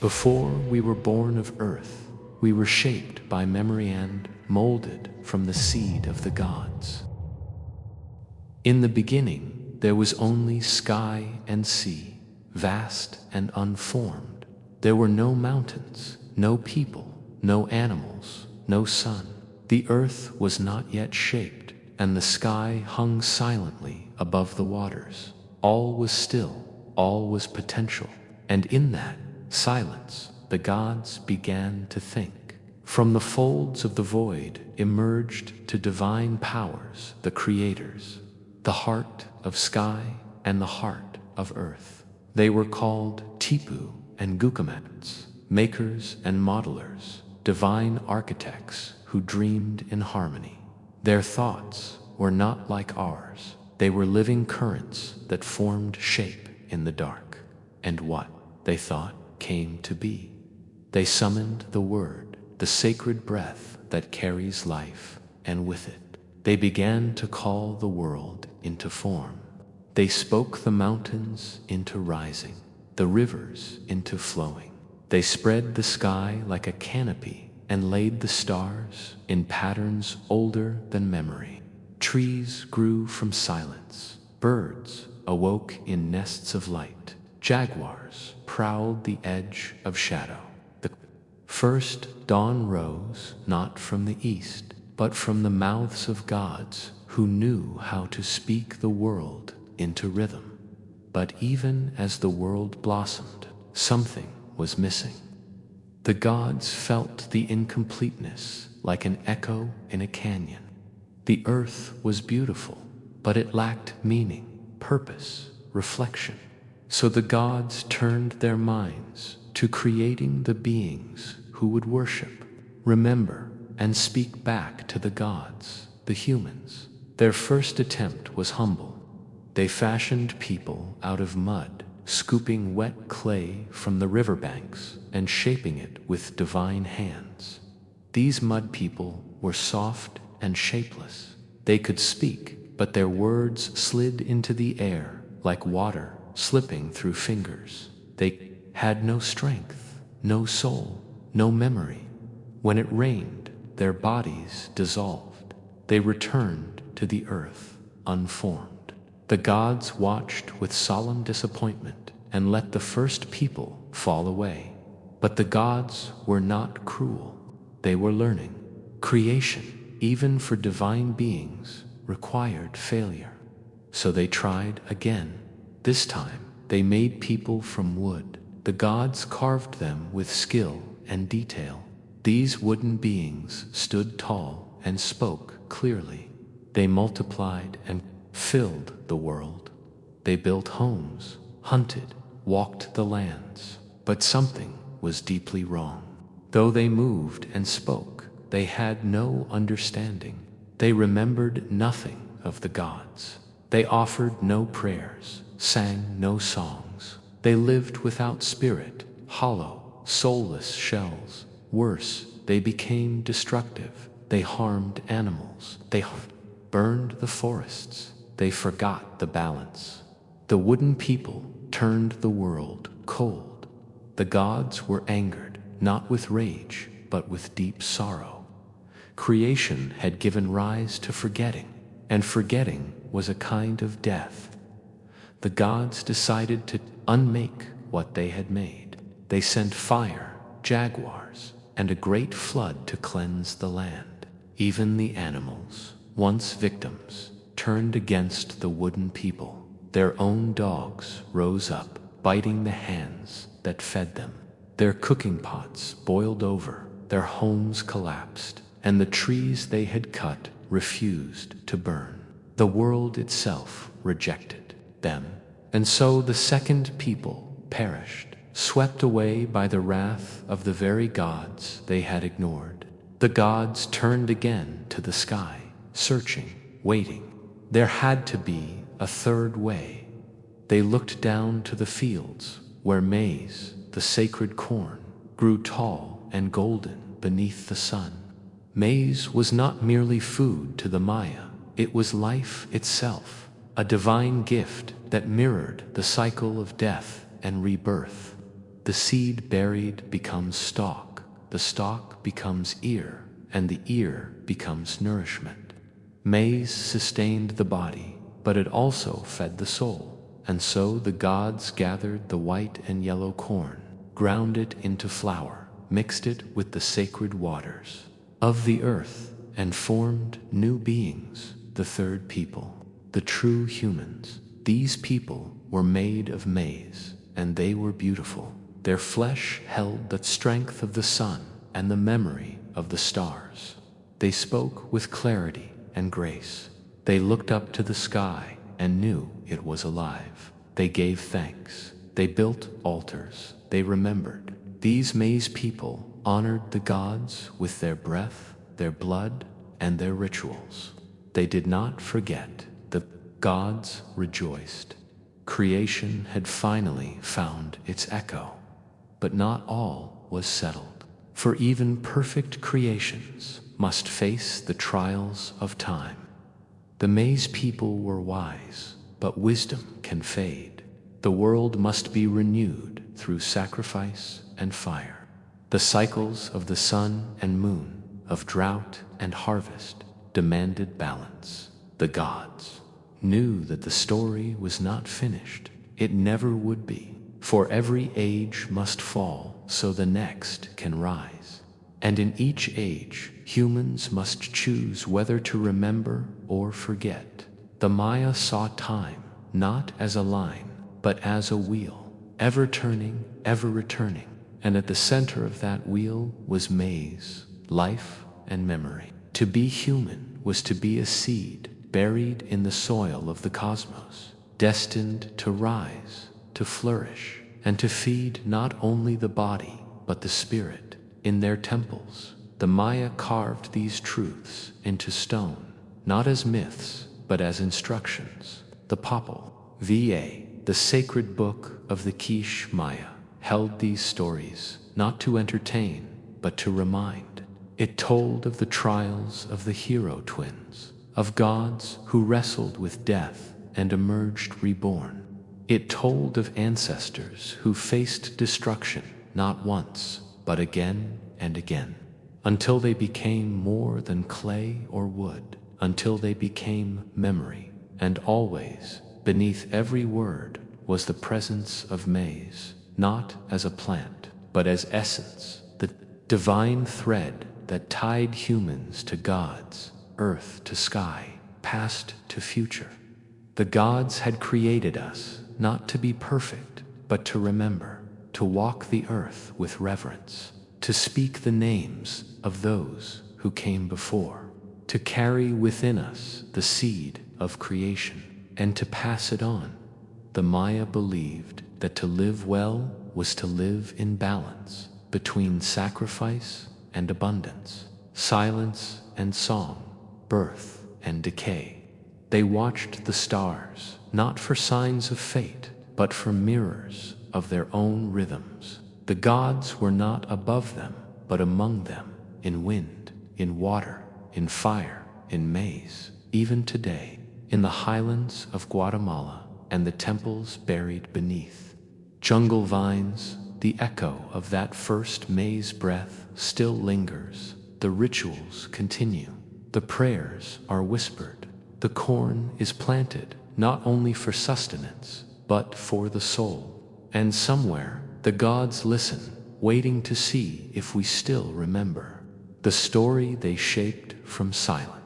Before we were born of earth, we were shaped by memory and molded from the seed of the gods. In the beginning, there was only sky and sea, vast and unformed. There were no mountains, no people, no animals, no sun. The earth was not yet shaped, and the sky hung silently above the waters. All was still, all was potential, and in that silence, the gods began to think. From the folds of the void emerged to divine powers, the creators, the heart of sky and the heart of earth. They were called Tepeu and Gucumatz, makers and modelers, divine architects who dreamed in harmony. Their thoughts were not like ours. They were living currents that formed shape in the dark. And what they thought came to be. They summoned the word, the sacred breath that carries life, and with it, they began to call the world into form. They spoke the mountains into rising, the rivers into flowing. They spread the sky like a canopy and laid the stars in patterns older than memory. Trees grew from silence. Birds awoke in nests of light. Jaguars prowled the edge of shadow. The first dawn rose not from the east, but from the mouths of gods who knew how to speak the world into rhythm. But even as the world blossomed, something was missing. The gods felt the incompleteness like an echo in a canyon. The earth was beautiful, but it lacked meaning, purpose, reflection. So the gods turned their minds to creating the beings who would worship, remember, and speak back to the gods, the humans. Their first attempt was humble. They fashioned people out of mud, scooping wet clay from the riverbanks and shaping it with divine hands. These mud people were soft and shapeless. They could speak, but their words slid into the air like water slipping through fingers. They had no strength, no soul, no memory. When it rained, their bodies dissolved. They returned to the earth, unformed. The gods watched with solemn disappointment and let the first people fall away. But the gods were not cruel. They were learning. Creation, even for divine beings, required failure. So they tried again. This time, they made people from wood. The gods carved them with skill and detail. These wooden beings stood tall and spoke clearly. They multiplied and filled the world. They built homes, hunted, walked the lands. But something was deeply wrong. Though they moved and spoke, they had no understanding. They remembered nothing of the gods. They offered no prayers, sang no songs. They lived without spirit, hollow, soulless shells. Worse, they became destructive. They harmed animals. They burned the forests. They forgot the balance. The wooden people turned the world cold. The gods were angered, not with rage, but with deep sorrow. Creation had given rise to forgetting, and forgetting was a kind of death. The gods decided to unmake what they had made. They sent fire, jaguars, and a great flood to cleanse the land. Even the animals, once victims, turned against the wooden people. Their own dogs rose up, biting the hands that fed them. Their cooking pots boiled over, their homes collapsed, and the trees they had cut refused to burn. The world itself rejected them, and so the second people perished, swept away by the wrath of the very gods they had ignored. The gods turned again to the sky, searching, waiting. There had to be a third way. They looked down to the fields where maize, the sacred corn, grew tall and golden beneath the sun. Maize was not merely food to the Maya. It was life itself, a divine gift that mirrored the cycle of death and rebirth. The seed buried becomes stalk, the stalk becomes ear, and the ear becomes nourishment. Maize sustained the body, but it also fed the soul. And so the gods gathered the white and yellow corn, ground it into flour, mixed it with the sacred waters of the earth, and formed new beings, the third people, the true humans. These people were made of maize, and they were beautiful. Their flesh held the strength of the sun and the memory of the stars. They spoke with clarity and grace. They looked up to the sky and knew it was alive. They gave thanks. They built altars. They remembered. These maize people honored the gods with their breath, their blood, and their rituals. They did not forget. The gods rejoiced. Creation had finally found its echo. But not all was settled. For even perfect creations must face the trials of time. The maize people were wise, but wisdom can fade. The world must be renewed through sacrifice and fire. The cycles of the sun and moon, of drought and harvest, demanded balance. The gods knew that the story was not finished. It never would be. For every age must fall so the next can rise. And in each age, humans must choose whether to remember or forget. The Maya saw time not as a line, but as a wheel, ever turning, ever returning. And at the center of that wheel was maize, life and memory. To be human was to be a seed buried in the soil of the cosmos, destined to rise, to flourish, and to feed not only the body, but the spirit. In their temples, the Maya carved these truths into stone, not as myths, but as instructions. The Popol Vuh, the sacred book of the Quiche Maya, held these stories not to entertain, but to remind. It told of the trials of the hero twins, of gods who wrestled with death and emerged reborn. It told of ancestors who faced destruction not once, but again and again, until they became more than clay or wood, until they became memory. And always, beneath every word, was the presence of maize, not as a plant, but as essence, the divine thread that tied humans to gods, earth to sky, past to future. The gods had created us not to be perfect, but to remember, to walk the earth with reverence, to speak the names of those who came before, to carry within us the seed of creation, and to pass it on. The Maya believed that to live well was to live in balance between sacrifice and abundance, silence and song, birth and decay. They watched the stars, not for signs of fate, but for mirrors of their own rhythms. The gods were not above them, but among them, in wind, in water, in fire, in maize. Even today, in the highlands of Guatemala and the temples buried beneath jungle vines, the echo of that first maize breath still lingers. The rituals continue. The prayers are whispered. The corn is planted, not only for sustenance, but for the soul. And somewhere, the gods listen, waiting to see if we still remember the story they shaped from silence.